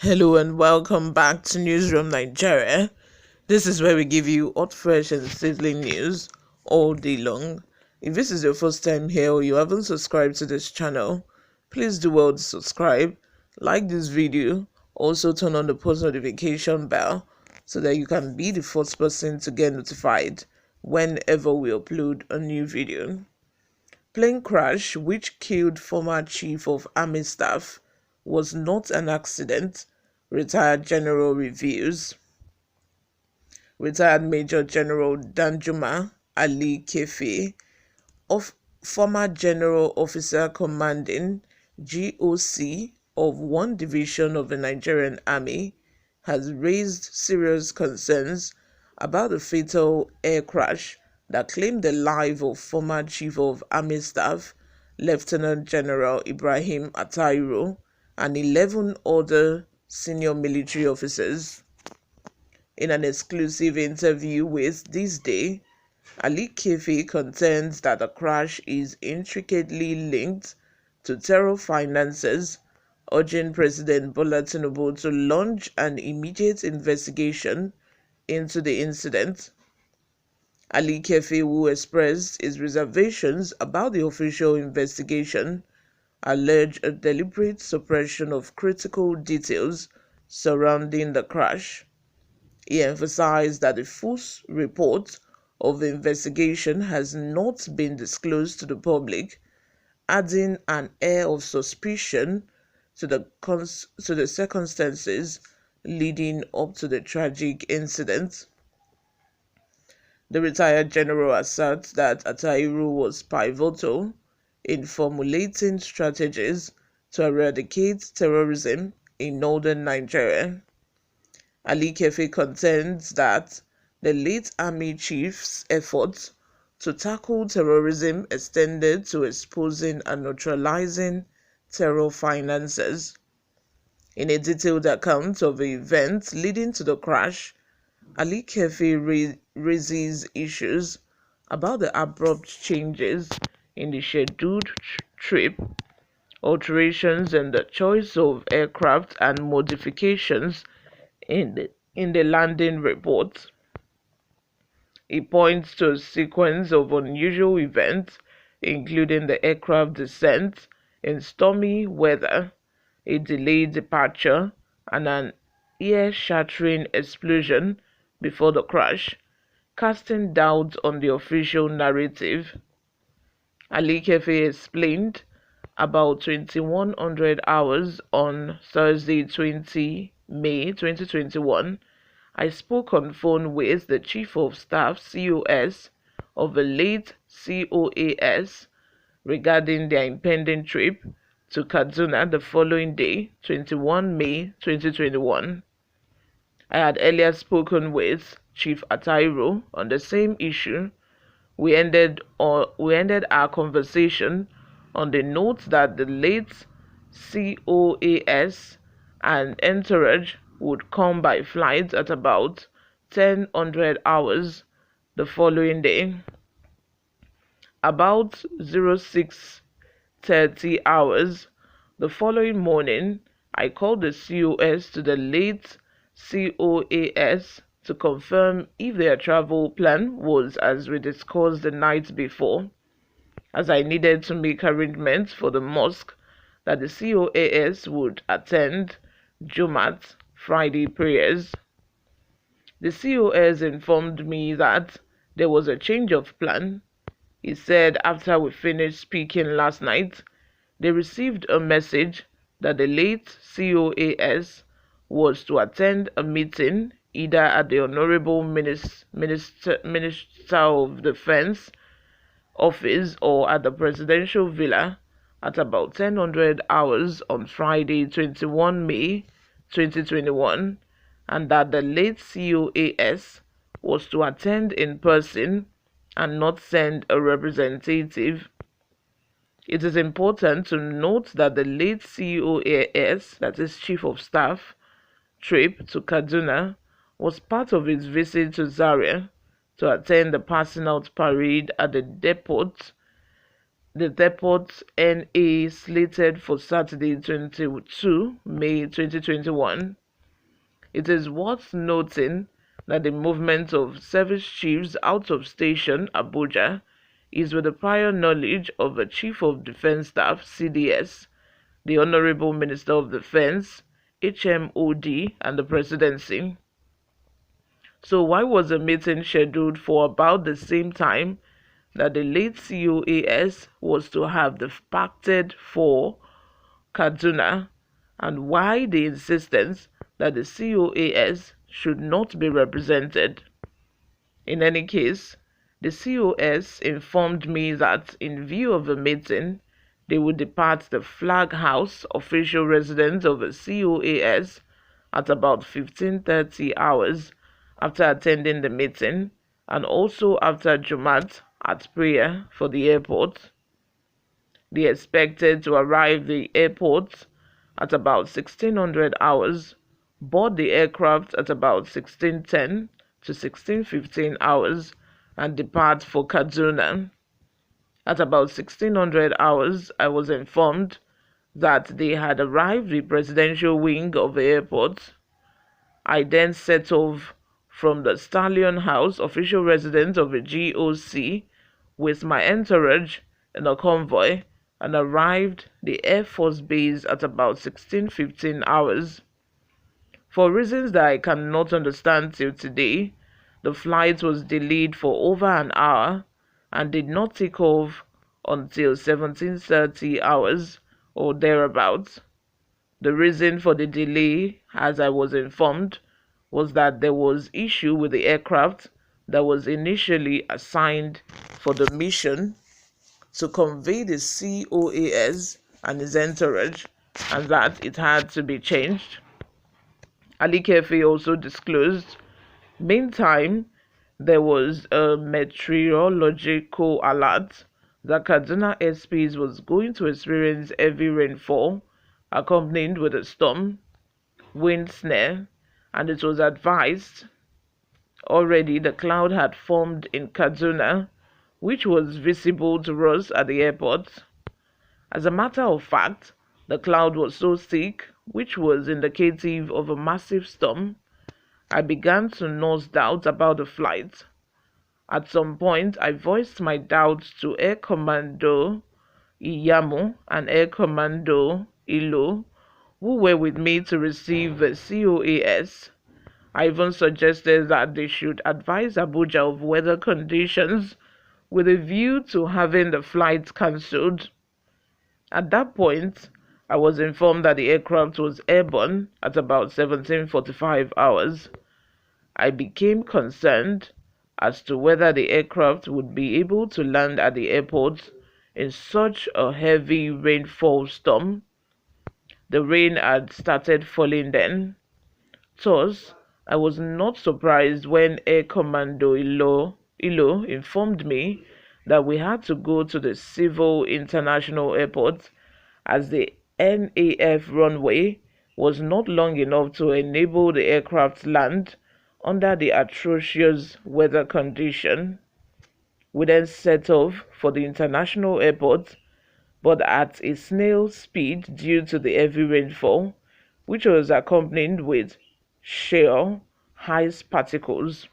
Hello and welcome back to Newsroom Nigeria. This is where we give you hot, fresh, and sizzling news all day long. If this is your first time here or you haven't subscribed to this channel, please do well to subscribe, like this video, also turn on the post notification bell so that you can be the first person to get notified whenever we upload a new video. Plane crash which killed former Chief of Army Staff was not an accident, retired general reviews. Retired Major General Danjuma Ali Kefi, of former General Officer Commanding GOC of one division of the Nigerian Army, has raised serious concerns about the fatal air crash that claimed the life of former Chief of Army Staff Lieutenant General Ibrahim Atairo and 11 other senior military officers. In an exclusive interview with This Day, Ali Kefi contends that the crash is intricately linked to terror finances, urging President Bola Tinubu to launch an immediate investigation into the incident. Ali Kefi, who expressed his reservations about the official investigation, alleged a deliberate suppression of critical details surrounding the crash. He emphasized that the full report of the investigation has not been disclosed to the public, adding an air of suspicion to the circumstances leading up to the tragic incident. The retired general asserts that Atairu was pivotal in formulating strategies to eradicate terrorism in northern Nigeria. Ali Kefi contends that the late army chief's efforts to tackle terrorism extended to exposing and neutralizing terror finances. In a detailed account of the events leading to the crash, Ali Kefi raises issues about the abrupt changes in the scheduled trip, alterations in the choice of aircraft, and modifications in the landing report. He points to a sequence of unusual events, including the aircraft descent in stormy weather, a delayed departure, and an ear-shattering explosion before the crash, casting doubt on the official narrative. Ali Kefi explained about 2100 hours on Thursday, 20 May 2021, I spoke on phone with the Chief of Staff COS of the late COAS regarding their impending trip to Kaduna the following day, 21 May 2021. I had earlier spoken with Chief Atairo on the same issue. We ended our conversation on the note that the late COAS and entourage would come by flight at about 1000 hours the following day. About 06:30 hours the following morning, I called the COS to the late COAS to confirm if their travel plan was as we discussed the night before, as I needed to make arrangements for the mosque that the COAS would attend Jumat Friday prayers. The COS informed me that there was a change of plan. He said after we finished speaking last night, they received a message that the late COAS was to attend a meeting either at the Honorable Minister of Defense office or at the Presidential Villa at about 1000 hours on Friday, 21 May 2021, and that the late COAS was to attend in person and not send a representative. It is important to note that the late COAS, that is Chief of Staff, trip to Kaduna was part of his visit to Zaria to attend the passing out parade at the depot The depot NA slated for Saturday 22 May 2021. It is worth noting that the movement of service chiefs out of station Abuja is with the prior knowledge of the Chief of Defence Staff (CDS), the Honorable Minister of Defence (HMOD), and the Presidency. So why was the meeting scheduled for about the same time that the late COAS was to have departed for Kaduna, and why the insistence that the COAS should not be represented? In any case, the COS informed me that in view of the meeting, they would depart the Flag House official residence of the COAS at about 15:30 hours after attending the meeting, and also after Jumat at prayer for the airport. They expected to arrive the airport at about 1600 hours, board the aircraft at about 1610 to 1615 hours, and depart for Kaduna. At about 1600 hours, I was informed that they had arrived the presidential wing of the airport. I then set off from the Stallion House, official residence of the GOC, with my entourage in a convoy, and arrived the Air Force Base at about 1615 hours. For reasons that I cannot understand till today, the flight was delayed for over an hour and did not take off until 17:30 hours or thereabouts. The reason for the delay, as I was informed, was that there was issue with the aircraft that was initially assigned for the mission to convey the COAS and his entourage, and that it had to be changed. Ali Kefi also disclosed, meantime, there was a meteorological alert that Kaduna airspace was going to experience heavy rainfall accompanied with a storm, wind snare, and it was advised already the cloud had formed in Kaduna, which was visible to us at the airport. As a matter of fact, the cloud was so thick, which was indicative of a massive storm. I began to nurse doubts about the flight. At some point, I voiced my doubts to Air Commando Iyamu and Air Commando Ilo, who were with me to receive the COAS. I even suggested that they should advise Abuja of weather conditions with a view to having the flight cancelled. At that point, I was informed that the aircraft was airborne at about 17:45 hours. I became concerned as to whether the aircraft would be able to land at the airport in such a heavy rainfall storm. The rain had started falling then. Thus, I was not surprised when Air Commando Ilo informed me that we had to go to the Civil International Airport as the NAF runway was not long enough to enable the aircraft land under the atrocious weather condition. We then set off for the international airport, but at a snail's speed due to the heavy rainfall, which was accompanied with sheer ice particles.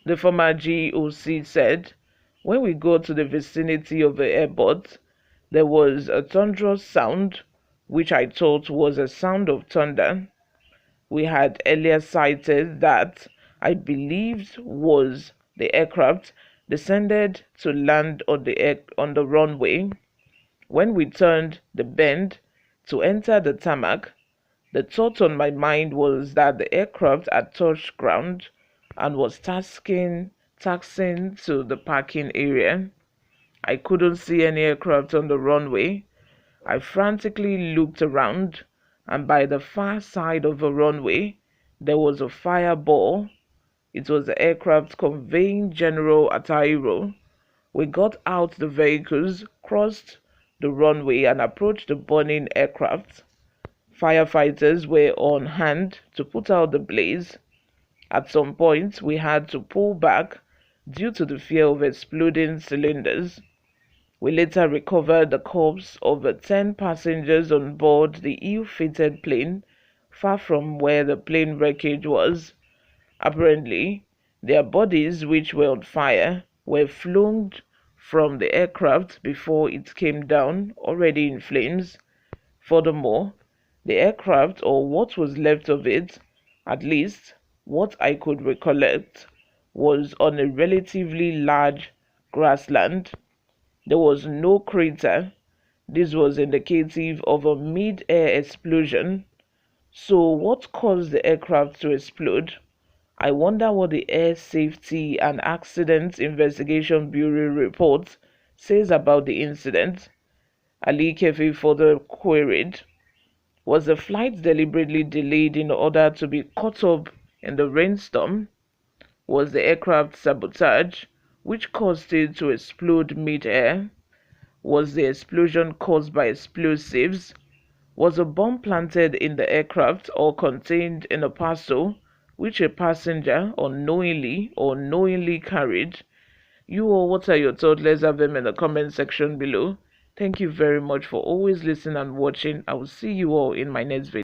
The former GOC said, when we got to the vicinity of the airport, there was a thunderous sound, which I thought was a sound of thunder. We had earlier cited that I believed was the aircraft descended to land on the runway. When we turned the bend to enter the tarmac, the thought on my mind was that the aircraft had touched ground and was taxiing to the parking area. I couldn't see any aircraft on the runway. I frantically looked around, and by the far side of the runway, there was a fireball. It was the aircraft conveying General Atairo. We got out the vehicles, crossed the runway, and approached the burning aircraft. Firefighters were on hand to put out the blaze. At some point, we had to pull back due to the fear of exploding cylinders. We later recovered the corpses of the 10 passengers on board the ill-fated plane far from where the plane wreckage was. Apparently, their bodies, which were on fire, were flown from the aircraft before it came down, already in flames. Furthermore, the aircraft, or what was left of it, at least what I could recollect, was on a relatively large grassland. There was no crater. This was indicative of a mid-air explosion. So what caused the aircraft to explode? I wonder what the Air Safety and Accidents Investigation Bureau report says about the incident. Ali Kefi further queried, was the flight deliberately delayed in order to be caught up in the rainstorm? Was the aircraft sabotage, which caused it to explode mid-air? Was the explosion caused by explosives? Was a bomb planted in the aircraft or contained in a parcel which a passenger unknowingly or knowingly carried? You all, what are your thoughts? Let's have them in the comment section below. Thank you very much for always listening and watching. I will see you all in my next video.